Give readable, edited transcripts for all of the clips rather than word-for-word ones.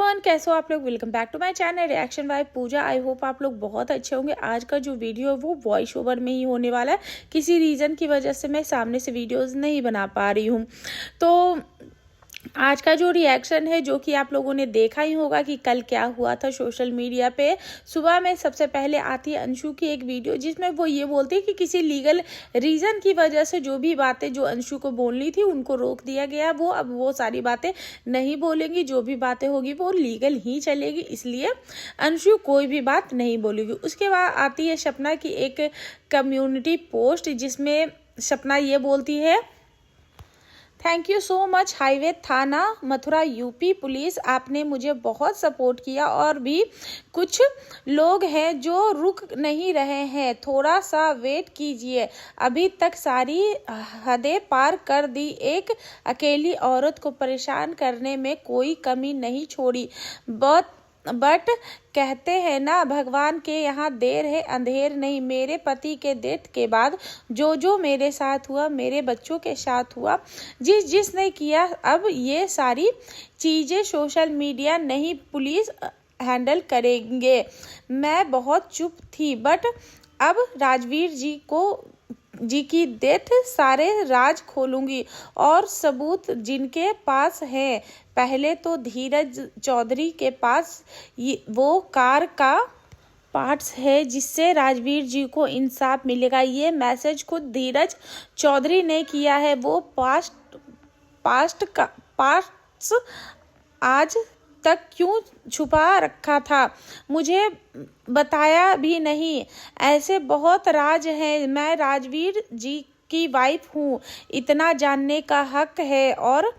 Everyone, कैसे हो आप लोग। Welcome back to my channel reaction by Pooja. I hope आप लोग बहुत अच्छे होंगे। आज का जो वीडियो है वो वॉइस ओवर में ही होने वाला है। किसी रीज़न की वजह से मैं सामने से वीडियोस नहीं बना पा रही हूँ। तो आज का जो रिएक्शन है, जो कि आप लोगों ने देखा ही होगा कि कल क्या हुआ था सोशल मीडिया पे। सुबह में सबसे पहले आती है अंशु की एक वीडियो, जिसमें वो ये बोलती है कि किसी लीगल रीज़न की वजह से जो भी बातें जो अंशु को बोलनी थी उनको रोक दिया गया। वो अब वो सारी बातें नहीं बोलेंगी, जो भी बातें होगी वो लीगल ही चलेगी, इसलिए अंशु कोई भी बात नहीं बोलेगी। उसके बाद आती है सपना की एक कम्युनिटी पोस्ट, जिसमें सपना ये बोलती है, thank you so much highway थाना मथुरा यूपी पुलिस, आपने मुझे बहुत सपोर्ट किया। और भी कुछ लोग हैं जो रुक नहीं रहे हैं, थोड़ा सा वेट कीजिए। अभी तक सारी हदें पार कर दी, एक अकेली औरत को परेशान करने में कोई कमी नहीं छोड़ी। बट कहते हैं ना, भगवान के यहाँ देर है अंधेर नहीं। मेरे पति के डेथ के बाद जो मेरे साथ हुआ, मेरे बच्चों के साथ हुआ, जिसने किया, अब ये सारी चीज़ें सोशल मीडिया नहीं पुलिस हैंडल करेंगे। मैं बहुत चुप थी, बट अब राजवीर जी की डेथ सारे राज खोलूंगी और सबूत जिनके पास है। पहले तो धीरज चौधरी के पास वो कार का पार्ट्स है जिससे राजवीर जी को इंसाफ मिलेगा। ये मैसेज खुद धीरज चौधरी ने किया है। वो पार्ट्स आज तक क्यों छुपा रखा था, मुझे बताया भी नहीं। ऐसे बहुत राज हैं। मैं राजवीर जी की वाइफ हूँ, इतना जानने का हक है। और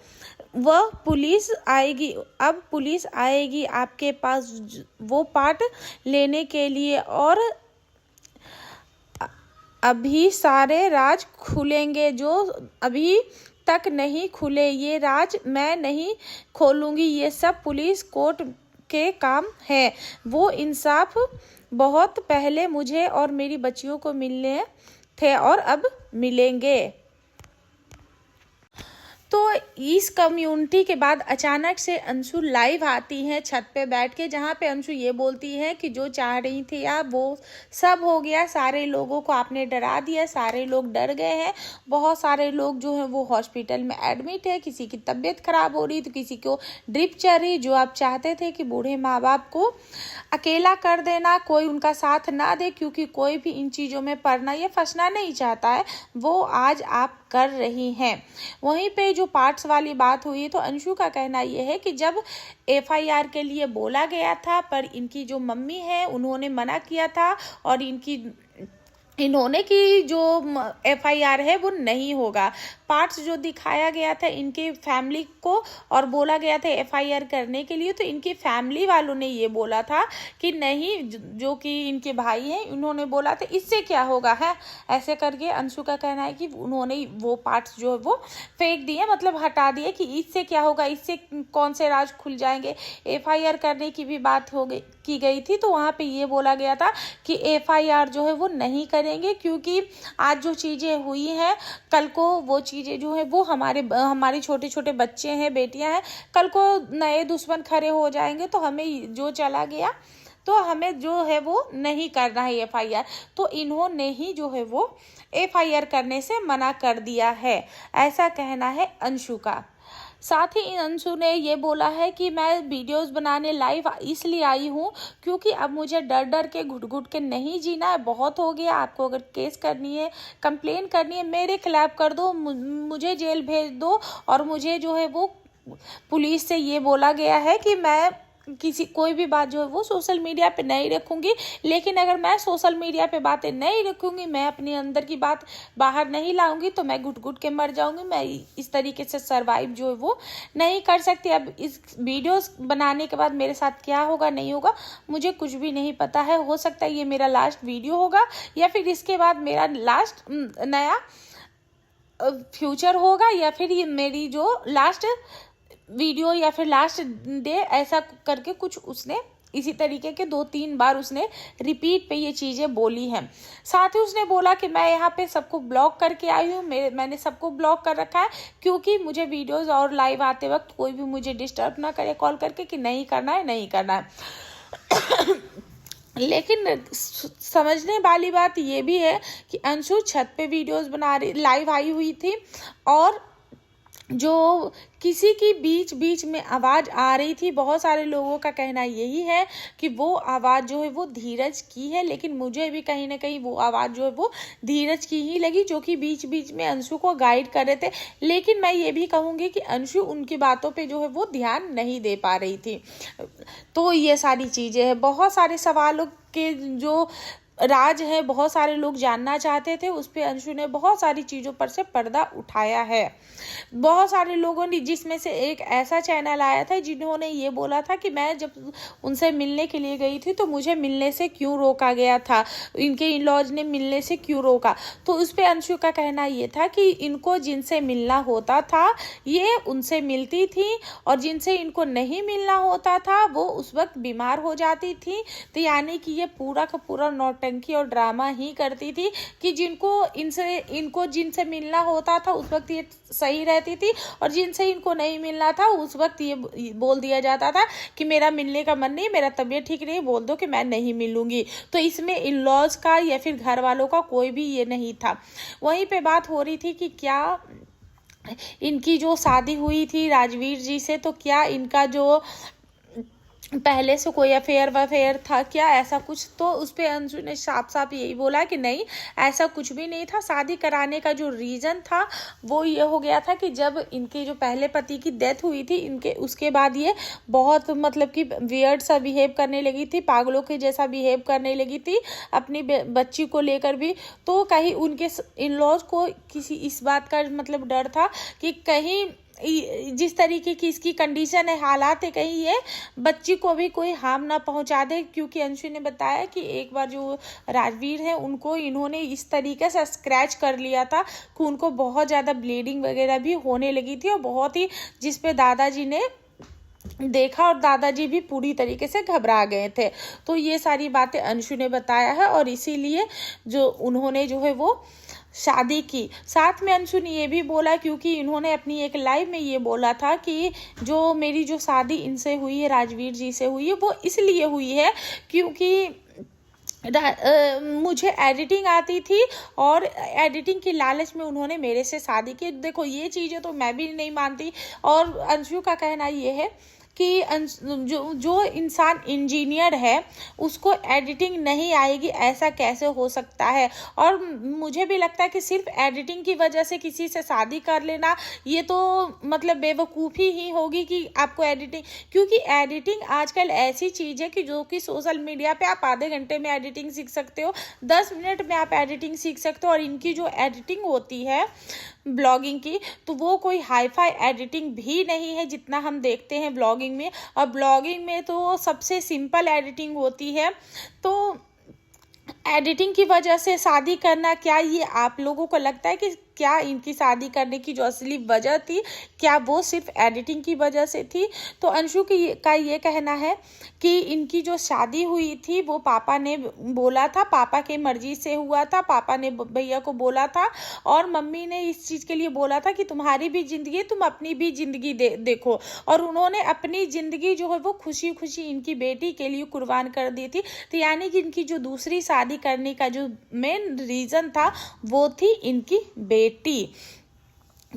वह पुलिस आएगी, अब पुलिस आएगी आपके पास वो पार्ट लेने के लिए, और अभी सारे राज खुलेंगे जो अभी तक नहीं खुले। ये राज मैं नहीं खोलूंगी, ये सब पुलिस कोर्ट के काम है। वो इंसाफ बहुत पहले मुझे और मेरी बच्चियों को मिलने थे और अब मिलेंगे। तो इस कम्युनिटी के बाद अचानक से अंशु लाइव आती हैं छत पे बैठ के, जहाँ पे अंशु ये बोलती है कि जो चाह रही थी आप वो सब हो गया, सारे लोगों को आपने डरा दिया, सारे लोग डर गए हैं। बहुत सारे लोग जो हैं वो हॉस्पिटल में एडमिट है, किसी की तबीयत खराब हो रही तो किसी को ड्रिप चल रही। जो आप चाहते थे कि बूढ़े माँ बाप को अकेला कर देना, कोई उनका साथ ना दे, क्योंकि कोई भी इन चीज़ों में पड़ना या फंसना नहीं चाहता है, वो आज आप कर रही हैं। वहीं पे जो पार्ट्स वाली बात हुई, तो अंशु का कहना यह है कि जब एफआईआर के लिए बोला गया था, पर इनकी जो मम्मी है उन्होंने मना किया था, और इन्होंने की जो एफआईआर है वो नहीं होगा। पार्ट्स जो दिखाया गया था इनके फैमिली को और बोला गया था एफआईआर करने के लिए, तो इनकी फैमिली वालों ने ये बोला था कि नहीं, जो कि इनके भाई हैं उन्होंने बोला था इससे क्या होगा है, ऐसे करके अंशु का कहना है कि उन्होंने वो पार्ट्स जो है वो फेंक दिए, मतलब हटा दिए कि इससे क्या होगा, इससे कौन से राज खुल जाएंगे। एफआईआर करने की भी बात की गई थी, तो वहाँ पे ये बोला गया था कि एफआईआर जो है वो नहीं करेंगे, क्योंकि आज जो चीज़ें हुई हैं कल को वो चीज़ें जो है वो हमारे छोटे छोटे बच्चे हैं, बेटियां हैं, कल को नए दुश्मन खड़े हो जाएंगे, तो हमें जो चला गया तो हमें जो है वो नहीं करना है एफआईआर। तो इन्होंने ही जो है वो एफआईआर करने से मना कर दिया है, ऐसा कहना है अंशु का। साथ ही अंशु ने ये बोला है कि मैं वीडियोस बनाने लाइव इसलिए आई हूँ क्योंकि अब मुझे डर के घुट के नहीं जीना है, बहुत हो गया। आपको अगर केस करनी है, कंप्लेन करनी है, मेरे खिलाफ कर दो, मुझे जेल भेज दो। और मुझे जो है वो पुलिस से ये बोला गया है कि मैं कोई भी बात जो है वो सोशल मीडिया पे नहीं रखूंगी। लेकिन अगर मैं सोशल मीडिया पे बातें नहीं रखूंगी, मैं अपने अंदर की बात बाहर नहीं लाऊंगी, तो मैं घुट के मर जाऊंगी। मैं इस तरीके से सरवाइव जो है वो नहीं कर सकती। अब इस वीडियोस बनाने के बाद मेरे साथ क्या होगा नहीं होगा मुझे कुछ भी नहीं पता है। हो सकता है ये मेरा लास्ट वीडियो होगा, या फिर इसके बाद मेरा लास्ट नया फ्यूचर होगा, या फिर ये मेरी जो लास्ट वीडियो या फिर लास्ट डे, ऐसा करके कुछ उसने इसी तरीके के 2-3 बार उसने रिपीट पे ये चीज़ें बोली हैं। साथ ही उसने बोला कि मैं यहाँ पे सबको ब्लॉक करके आई हूँ, मैंने सबको ब्लॉक कर रखा है क्योंकि मुझे वीडियोस और लाइव आते वक्त कोई भी मुझे डिस्टर्ब ना करे कॉल करके कि नहीं करना है, नहीं करना है। लेकिन समझने वाली बात ये भी है कि अंशु छत पे वीडियोस बना रही, लाइव आई हुई थी, और जो किसी की बीच बीच में आवाज़ आ रही थी, बहुत सारे लोगों का कहना यही है कि वो आवाज़ जो है वो धीरज की है, लेकिन मुझे भी कहीं ना कहीं वो आवाज़ जो है वो धीरज की ही लगी, जो कि बीच बीच में अंशु को गाइड कर रहे थे। लेकिन मैं ये भी कहूँगी कि अंशु उनकी बातों पे जो है वो ध्यान नहीं दे पा रही थी। तो ये सारी चीज़ें हैं, बहुत सारे सवालों के जो राज है, बहुत सारे लोग जानना चाहते थे, उस पर अंशु ने बहुत सारी चीज़ों पर से पर्दा उठाया है। बहुत सारे लोगों ने, जिसमें से एक ऐसा चैनल आया था जिन्होंने ये बोला था कि मैं जब उनसे मिलने के लिए गई थी तो मुझे मिलने से क्यों रोका गया था, इनके इन लॉज ने मिलने से क्यों रोका। तो उस पर अंशु का कहना ये था कि इनको जिनसे मिलना होता था ये उनसे मिलती थी, और जिनसे इनको नहीं मिलना होता था वो उस वक्त बीमार हो जाती थी। तो यानी कि ये पूरा का पूरा नौटंकी और ड्रामा ही करती थी कि इनको जिनसे मिलना होता था उस वक्त ये सही रहती थी, और जिनसे इनको नहीं मिलना था उस वक्त ये बोल दिया जाता था कि मेरा मिलने का मन नहीं, मेरा तबीयत ठीक नहीं, बोल दो कि मैं नहीं मिलूंगी। तो इसमें इन लॉज का या फिर घर वालों का कोई भी ये नहीं था। वहीं पे बात हो रही थी कि क्या इनकी जो शादी हुई थी राजवीर जी से, तो क्या इनका जो पहले से कोई अफेयर था क्या, ऐसा कुछ। तो उस पर अंशु ने साफ साफ यही बोला कि नहीं, ऐसा कुछ भी नहीं था। शादी कराने का जो रीज़न था वो ये हो गया था कि जब इनके जो पहले पति की डेथ हुई थी, इनके उसके बाद ये बहुत मतलब कि वियर्ड सा बिहेव करने लगी थी, पागलों के जैसा बिहेव करने लगी थी अपनी बच्ची को लेकर भी। तो कहीं उनके इन लॉज को किसी इस बात का मतलब डर था कि कहीं जिस तरीके की इसकी कंडीशन है, हालात है, कहीं ये बच्ची को भी कोई हार्म ना पहुंचा दे। क्योंकि अंशु ने बताया कि एक बार जो राजवीर है उनको इन्होंने इस तरीके से स्क्रैच कर लिया था कि उनको बहुत ज़्यादा ब्लीडिंग वगैरह भी होने लगी थी, और बहुत ही, जिस पे दादाजी ने देखा और दादाजी भी पूरी तरीके से घबरा गए थे। तो ये सारी बातें अंशु ने बताया है, और इसीलिए जो उन्होंने जो है वो शादी की। साथ में अंशु ने ये भी बोला, क्योंकि इन्होंने अपनी एक लाइव में ये बोला था कि जो मेरी जो शादी इनसे हुई है, राजवीर जी से हुई है, वो इसलिए हुई है क्योंकि मुझे एडिटिंग आती थी और एडिटिंग की लालच में उन्होंने मेरे से शादी की। देखो ये चीज़ें तो मैं भी नहीं मानती, और अंशु का कहना ये है कि जो इंसान इंजीनियर है उसको एडिटिंग नहीं आएगी, ऐसा कैसे हो सकता है। और मुझे भी लगता है कि सिर्फ एडिटिंग की वजह से किसी से शादी कर लेना ये तो मतलब बेवकूफ़ी ही होगी कि आपको एडिटिंग, क्योंकि एडिटिंग आजकल ऐसी चीज़ है कि जो कि सोशल मीडिया पे आप आधे घंटे में एडिटिंग सीख सकते हो, 10 मिनट में आप एडिटिंग सीख सकते हो। और इनकी जो एडिटिंग होती है ब्लॉगिंग की, तो वो कोई हाई फाई एडिटिंग भी नहीं है जितना हम देखते हैं ब्लॉगिंग में। और ब्लॉगिंग में तो सबसे सिंपल एडिटिंग होती है। तो एडिटिंग की वजह से शादी करना, क्या ये आप लोगों को लगता है कि क्या इनकी शादी करने की जो असली वजह थी, क्या वो सिर्फ एडिटिंग की वजह से थी। तो अंशु का ये कहना है कि इनकी जो शादी हुई थी वो पापा ने बोला था, पापा की मर्जी से हुआ था, पापा ने भैया को बोला था, और मम्मी ने इस चीज़ के लिए बोला था कि तुम्हारी भी ज़िंदगी, तुम अपनी भी ज़िंदगी देखो। और उन्होंने अपनी ज़िंदगी जो है वो खुशी खुशी इनकी बेटी के लिए कुर्बान कर दी थी। तो यानी कि इनकी जो दूसरी शादी करने का जो मेन रीज़न था वो थी इनकी बेटी।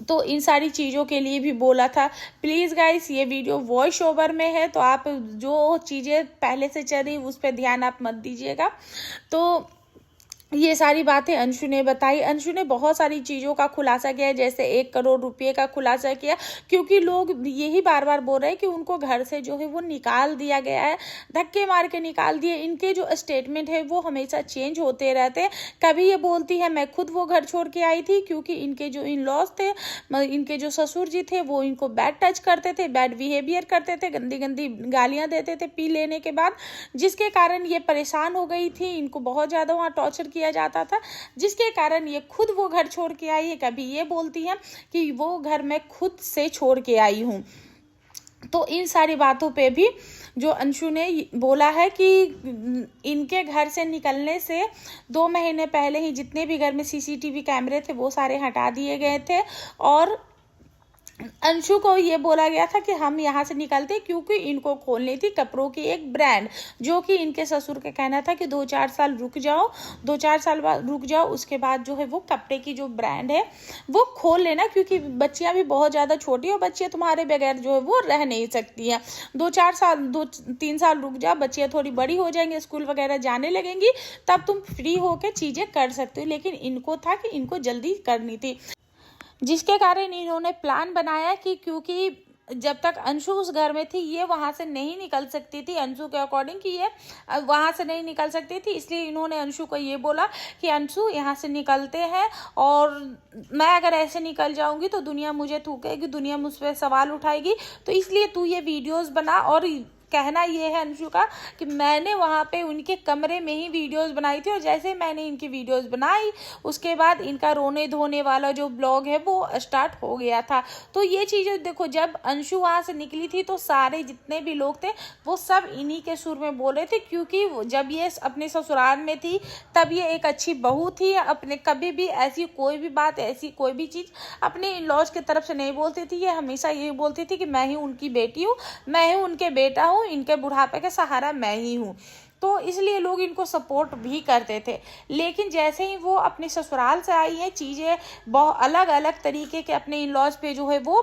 तो इन सारी चीज़ों के लिए भी बोला था। प्लीज़ गाइस, ये वीडियो वॉइस ओवर में है, तो आप जो चीज़ें पहले से चल रही उस पर ध्यान आप मत दीजिएगा। तो ये सारी बातें अंशु ने बताई। अंशु ने बहुत सारी चीज़ों का खुलासा किया, जैसे 1 करोड़ रुपये का खुलासा किया, क्योंकि लोग यही बार बार बोल रहे हैं कि उनको घर से जो है वो निकाल दिया गया है, धक्के मार के निकाल दिए। इनके जो स्टेटमेंट है वो हमेशा चेंज होते रहते हैं। कभी ये बोलती है मैं खुद वो घर छोड़ के आई थी क्योंकि इनके जो इन लॉज थे, इनके जो ससुर जी थे वो इनको बैड टच करते थे, बैड बिहेवियर करते थे, गंदी गंदी गालियाँ देते थे पी लेने के बाद, जिसके कारण ये परेशान हो गई थी। इनको बहुत ज़्यादा वहाँ टॉर्चर किया जाता था, जिसके कारण ये खुद वो घर छोड़ के आई है। कभी ये बोलती है कि वो घर मैं खुद से छोड़ के आई हूँ। तो इन सारी बातों पे भी जो अंशु ने बोला है कि इनके घर से निकलने से 2 महीने पहले ही जितने भी घर में सीसीटीवी कैमरे थे वो सारे हटा दिए गए थे, और अंशु को ये बोला गया था कि हम यहाँ से निकलते क्योंकि इनको खोलनी थी कपड़ों की एक ब्रांड, जो कि इनके ससुर का कहना था कि 2-4 साल रुक जाओ, 2-4 साल बाद रुक जाओ, उसके बाद जो है वो कपड़े की जो ब्रांड है वो खोल लेना, क्योंकि बच्चियाँ भी बहुत ज़्यादा छोटी और बच्चियाँ तुम्हारे बगैर जो है वो रह नहीं सकती हैं। 2-3 साल रुक जाओ, बच्चियाँ थोड़ी बड़ी हो जाएंगी, स्कूल वगैरह जाने लगेंगी, तब तुम फ्री होकर चीज़ें कर सकते हो। लेकिन इनको था कि इनको जल्दी करनी थी, जिसके कारण इन्होंने प्लान बनाया कि क्योंकि जब तक अंशु उस घर में थी ये वहाँ से नहीं निकल सकती थी, अंशु के अकॉर्डिंग कि ये वहाँ से नहीं निकल सकती थी, इसलिए इन्होंने अंशु को ये बोला कि अंशु यहाँ से निकलते हैं, और मैं अगर ऐसे निकल जाऊँगी तो दुनिया मुझे थूकेगी, दुनिया मुझ पर सवाल उठाएगी, तो इसलिए तू ये वीडियोज़ बना। और कहना ये है अंशु का कि मैंने वहाँ पे उनके कमरे में ही वीडियोस बनाई थी, और जैसे मैंने इनकी वीडियोस बनाई उसके बाद इनका रोने धोने वाला जो ब्लॉग है वो स्टार्ट हो गया था। तो ये चीज़ें देखो, जब अंशु वहाँ से निकली थी तो सारे जितने भी लोग थे वो सब इन्हीं के सुर में बोले थे, क्योंकि जब ये अपने ससुराल में थी तब ये एक अच्छी बहू थी, अपने कभी भी ऐसी कोई भी बात, ऐसी कोई भी चीज़ अपने इन लॉज की तरफ से नहीं बोलती थी। ये हमेशा यही बोलती थी कि मैं ही उनकी बेटी हूँ, मैं ही उनके बेटा हूँ, इनके बुढ़ापे का सहारा मैं ही हूँ। तो इसलिए लोग इनको सपोर्ट भी करते थे। लेकिन जैसे ही वो अपने ससुराल से आई है, चीज़ें बहुत अलग अलग तरीके के अपने इन लॉज पे जो है वो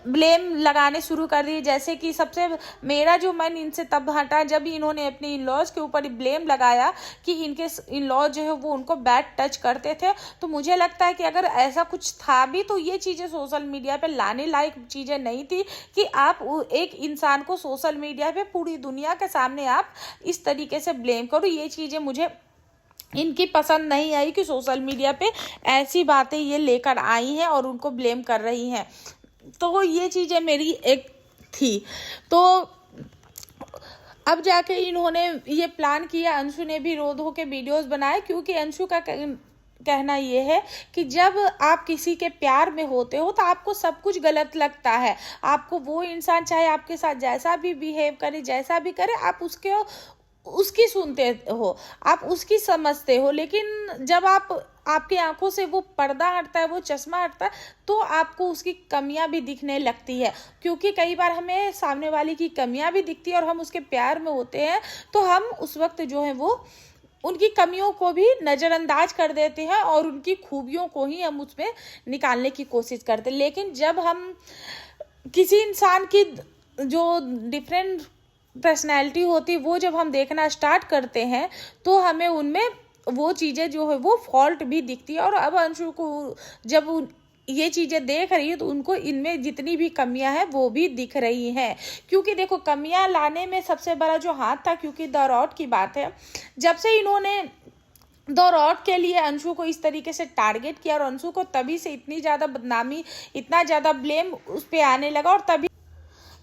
ब्लेम लगाने शुरू कर दिए। जैसे कि सबसे मेरा जो मन इनसे तब हटा जब इन्होंने अपने इन लॉज के ऊपर ब्लेम लगाया कि इनके इन लॉज जो है वो उनको बैड टच करते थे। तो मुझे लगता है कि अगर ऐसा कुछ था भी तो ये चीज़ें सोशल मीडिया पे लाने लायक चीज़ें नहीं थी कि आप एक इंसान को सोशल मीडिया पे पूरी दुनिया के सामने आप इस तरीके से ब्लेम करो। ये चीज़ें मुझे इनकी पसंद नहीं आई कि सोशल मीडिया पे ऐसी बातें ये लेकर आई हैं और उनको ब्लेम कर रही हैं। तो ये चीज़ें मेरी एक थी। तो अब जाके इन्होंने ये प्लान किया, अंशु ने भी रो धो के वीडियोस बनाए, क्योंकि अंशु का कहना ये है कि जब आप किसी के प्यार में होते हो तो आपको सब कुछ गलत लगता है। आपको वो इंसान चाहे आपके साथ जैसा भी बिहेव करे, जैसा भी करे, आप उसकी सुनते हो, आप उसकी समझते हो। लेकिन जब आपकी आंखों से वो पर्दा हटता है, वो चश्मा हटता है, तो आपको उसकी कमियां भी दिखने लगती है। क्योंकि कई बार हमें सामने वाले की कमियां भी दिखती है और हम उसके प्यार में होते हैं, तो हम उस वक्त जो है वो उनकी कमियों को भी नज़रअंदाज कर देते हैं और उनकी खूबियों को ही हम उसमें निकालने की कोशिश करते हैं। लेकिन जब हम किसी इंसान की जो डिफरेंट पर्सनैलिटी होती है वो जब हम देखना स्टार्ट करते हैं तो हमें उनमें वो चीज़ें जो है वो फॉल्ट भी दिखती है। और अब अंशु को जब ये चीज़ें देख रही है तो उनको इनमें जितनी भी कमियां हैं वो भी दिख रही हैं। क्योंकि देखो, कमियां लाने में सबसे बड़ा जो हाथ था, क्योंकि द रॉड की बात है, जब से इन्होंने द रॉड के लिए अंशु को इस तरीके से टारगेट किया और अंशु को तभी से इतनी ज़्यादा बदनामी, इतना ज़्यादा ब्लेम उस पर आने लगा। और तभी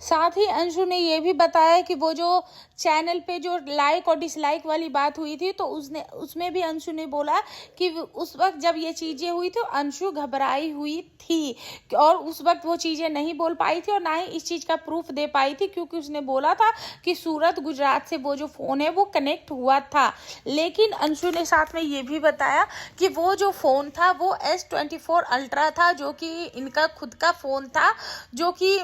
साथ ही अंशु ने ये भी बताया कि वो जो चैनल पे जो लाइक और डिसलाइक वाली बात हुई थी तो उसमें भी अंशु ने बोला कि उस वक्त जब ये चीज़ें हुई तो अंशु घबराई हुई थी और उस वक्त वो चीज़ें नहीं बोल पाई थी और ना ही इस चीज़ का प्रूफ दे पाई थी, क्योंकि उसने बोला था कि सूरत गुजरात से वो जो फ़ोन है वो कनेक्ट हुआ था। लेकिन अंशु ने साथ में ये भी बताया कि वो जो फ़ोन था वो S24 अल्ट्रा था, जो कि इनका खुद का फ़ोन था, जो कि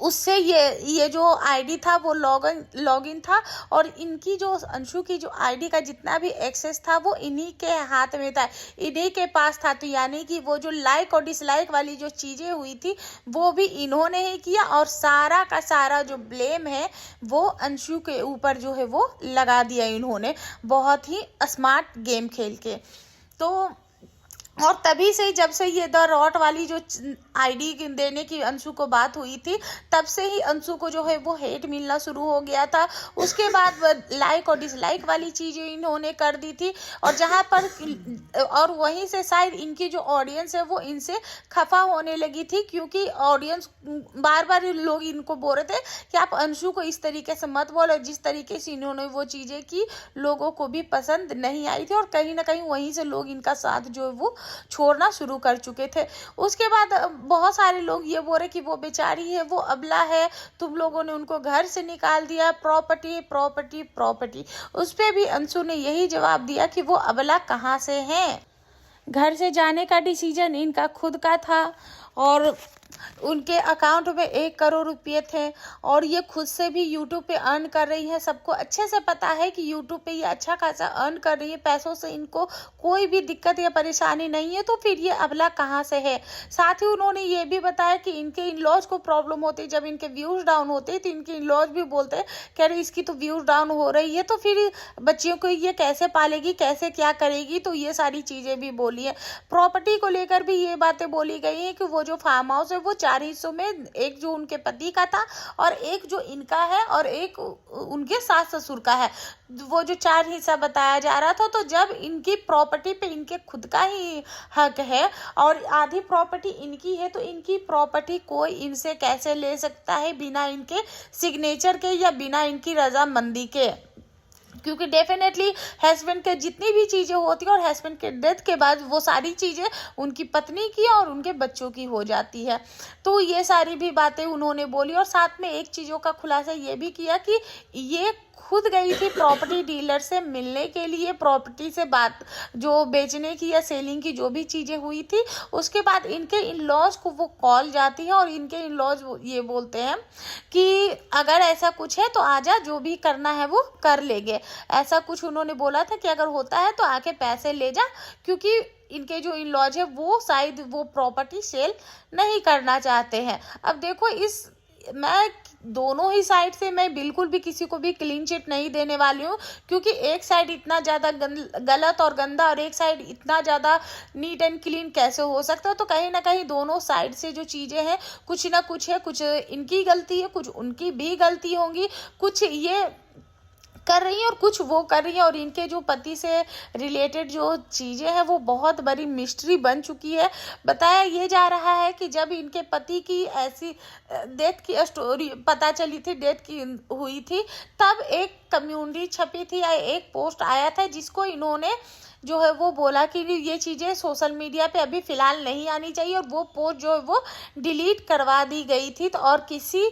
उससे ये जो आईडी था वो लॉगिन था और इनकी जो अंशु की जो आईडी का जितना भी एक्सेस था वो इन्हीं के हाथ में था, इन्हीं के पास था। तो यानी कि वो जो लाइक और डिसलाइक वाली जो चीज़ें हुई थी वो भी इन्होंने ही किया और सारा का सारा जो ब्लेम है वो अंशु के ऊपर जो है वो लगा दिया इन्होंने, बहुत ही स्मार्ट गेम खेल के। तो और तभी से जब से ये द रॉट वाली जो आईडी देने की अंशु को बात हुई थी तब से ही अंशु को जो है वो हेट मिलना शुरू हो गया था। उसके बाद लाइक और डिसलाइक वाली चीज़ें इन्होंने कर दी थी और जहाँ पर और वहीं से शायद इनकी जो ऑडियंस है वो इनसे खफा होने लगी थी, क्योंकि ऑडियंस बार बार लोग इनको बोल रहे थे कि आप अंशु को इस तरीके से मत बोलो। जिस तरीके से इन्होंने वो चीज़ें की लोगों को भी पसंद नहीं आई थी और कहीं ना कहीं वहीं से लोग इनका साथ जो है वो छोड़ना शुरू कर चुके थे। उसके बाद बहुत सारे लोग ये बोल रहे कि वो बेचारी है, वो अबला है, तुम लोगों ने उनको घर से निकाल दिया, प्रॉपर्टी प्रॉपर्टी प्रॉपर्टी। उस पे भी अंशु ने यही जवाब दिया कि वो अबला कहाँ से है। घर से जाने का डिसीजन इनका खुद का था और उनके अकाउंट में 1 करोड़ रुपये थे और ये खुद से भी यूट्यूब पे अर्न कर रही है। सबको अच्छे से पता है कि यूट्यूब पे ये अच्छा खासा अर्न कर रही है, पैसों से इनको कोई भी दिक्कत या परेशानी नहीं है, तो फिर ये अबला कहाँ से है। साथ ही उन्होंने ये भी बताया कि इनके इन लॉज को प्रॉब्लम होती है, जब इनके व्यूज डाउन होते हैं तो इनके इन लॉज भी बोलते हैं कि अरे इसकी तो व्यूज डाउन हो रही है, तो फिर बच्चियों को ये कैसे पालेगी, कैसे क्या करेगी। तो ये सारी चीज़ें भी बोली है। प्रॉपर्टी को लेकर भी ये बातें बोली गई हैं कि वो जो फार्म हाउस है वो 4 हिस्सों में, एक जो उनके पति का था और एक जो इनका है और एक उनके सास ससुर का है, वो जो 4 हिस्सा बताया जा रहा था। तो जब इनकी प्रॉपर्टी पे इनके खुद का ही हक है और आधी प्रॉपर्टी इनकी है, तो इनकी प्रॉपर्टी कोई इनसे कैसे ले सकता है बिना इनके सिग्नेचर के या बिना इनकी रजामंदी के। क्योंकि डेफिनेटली हस्बैंड के जितनी भी चीज़ें होती हैं और हस्बैंड के डेथ के बाद वो सारी चीज़ें उनकी पत्नी की और उनके बच्चों की हो जाती है। तो ये सारी भी बातें उन्होंने बोली और साथ में एक चीज़ों का खुलासा ये भी किया कि ये खुद गई थी प्रॉपर्टी डीलर से मिलने के लिए, प्रॉपर्टी से बात जो बेचने की या सेलिंग की जो भी चीज़ें हुई थी, उसके बाद इनके इन लॉज को वो कॉल जाती है और इनके इन लॉज ये बोलते हैं कि अगर ऐसा कुछ है तो आजा, जो भी करना है वो कर लेंगे। ऐसा कुछ उन्होंने बोला था कि अगर होता है तो आके पैसे ले जा, क्योंकि इनके जो इन लॉज है वो शायद वो प्रॉपर्टी सेल नहीं करना चाहते हैं। अब देखो, इस मैं दोनों ही साइड से मैं बिल्कुल भी किसी को भी क्लीन चिट नहीं देने वाली हूँ, क्योंकि एक साइड इतना ज़्यादा गलत और गंदा और एक साइड इतना ज़्यादा नीट एंड क्लीन कैसे हो सकता है। तो कहीं ना कहीं दोनों साइड से जो चीज़ें हैं कुछ ना कुछ है, कुछ इनकी गलती है, कुछ उनकी भी गलती होंगी, कुछ ये कर रही हैं और कुछ वो कर रही हैं। और इनके जो पति से रिलेटेड जो चीज़ें हैं वो बहुत बड़ी मिस्ट्री बन चुकी है। बताया ये जा रहा है कि जब इनके पति की ऐसी डेथ की स्टोरी पता चली थी, डेथ की हुई थी, तब एक कम्युनिटी छपी थी या एक पोस्ट आया था जिसको इन्होंने जो है वो बोला कि ये चीज़ें सोशल मीडिया पे अभी फ़िलहाल नहीं आनी चाहिए, और वो पोस्ट जो है वो डिलीट करवा दी गई थी। तो और किसी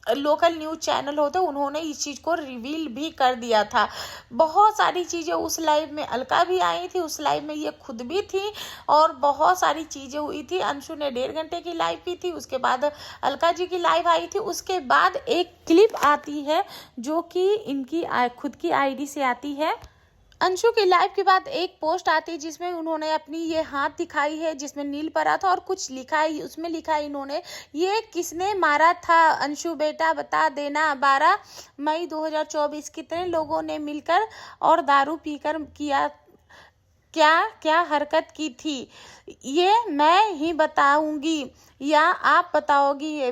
लोकल न्यूज़ चैनल होते उन्होंने इस चीज़ को रिवील भी कर दिया था। बहुत सारी चीज़ें उस लाइव में, अलका भी आई थी उस लाइव में, ये खुद भी थी और बहुत सारी चीज़ें हुई थी। अंशु ने 1.5 घंटे की लाइव की थी, उसके बाद अलका जी की लाइव आई थी। उसके बाद एक क्लिप आती है जो कि इनकी खुद की आईडी से आती है। अंशु की लाइव के बाद एक पोस्ट आती है जिसमें उन्होंने अपनी ये हाथ दिखाई है जिसमें नील पड़ा था और कुछ लिखा है, उसमें लिखा है इन्होंने, ये किसने मारा था अंशु बेटा बता देना, 12 मई 2024 कितने लोगों ने मिलकर और दारू पीकर किया, क्या क्या हरकत की थी, ये मैं ही बताऊंगी या आप बताओगी।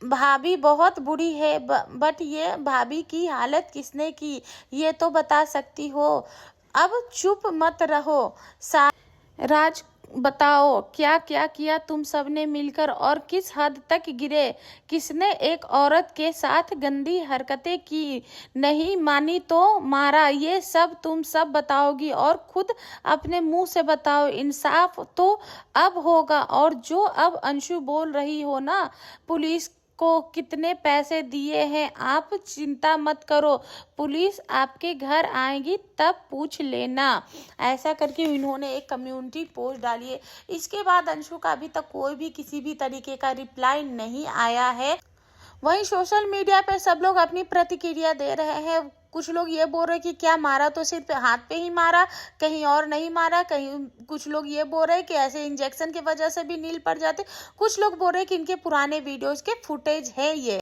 भाभी बहुत बुरी है, बट ये भाभी की हालत किसने की ये तो बता सकती हो, अब चुप मत रहो, राज बताओ क्या क्या किया तुम सबने मिलकर और किस हद तक गिरे, किसने एक औरत के साथ गंदी हरकतें की, नहीं मानी तो मारा, ये सब तुम सब बताओगी और खुद अपने मुंह से बताओ, इंसाफ तो अब होगा। और जो अब अंशु बोल रही हो ना, पुलिस को कितने पैसे दिए हैं आप चिंता मत करो, पुलिस आपके घर आएगी तब पूछ लेना, ऐसा करके इन्होंने एक कम्युनिटी पोस्ट डाली है। इसके बाद अंशु का अभी तक कोई भी किसी भी तरीके का रिप्लाई नहीं आया है। वहीं सोशल मीडिया पर सब लोग अपनी प्रतिक्रिया दे रहे हैं। कुछ लोग ये बोल रहे हैं कि क्या मारा तो सिर्फ हाथ पे ही मारा, कहीं और नहीं मारा, कहीं कुछ लोग ये बोल रहे हैं कि ऐसे इंजेक्शन की वजह से भी नील पड़ जाते, कुछ लोग बोल रहे हैं कि इनके पुराने वीडियोस के फुटेज है ये।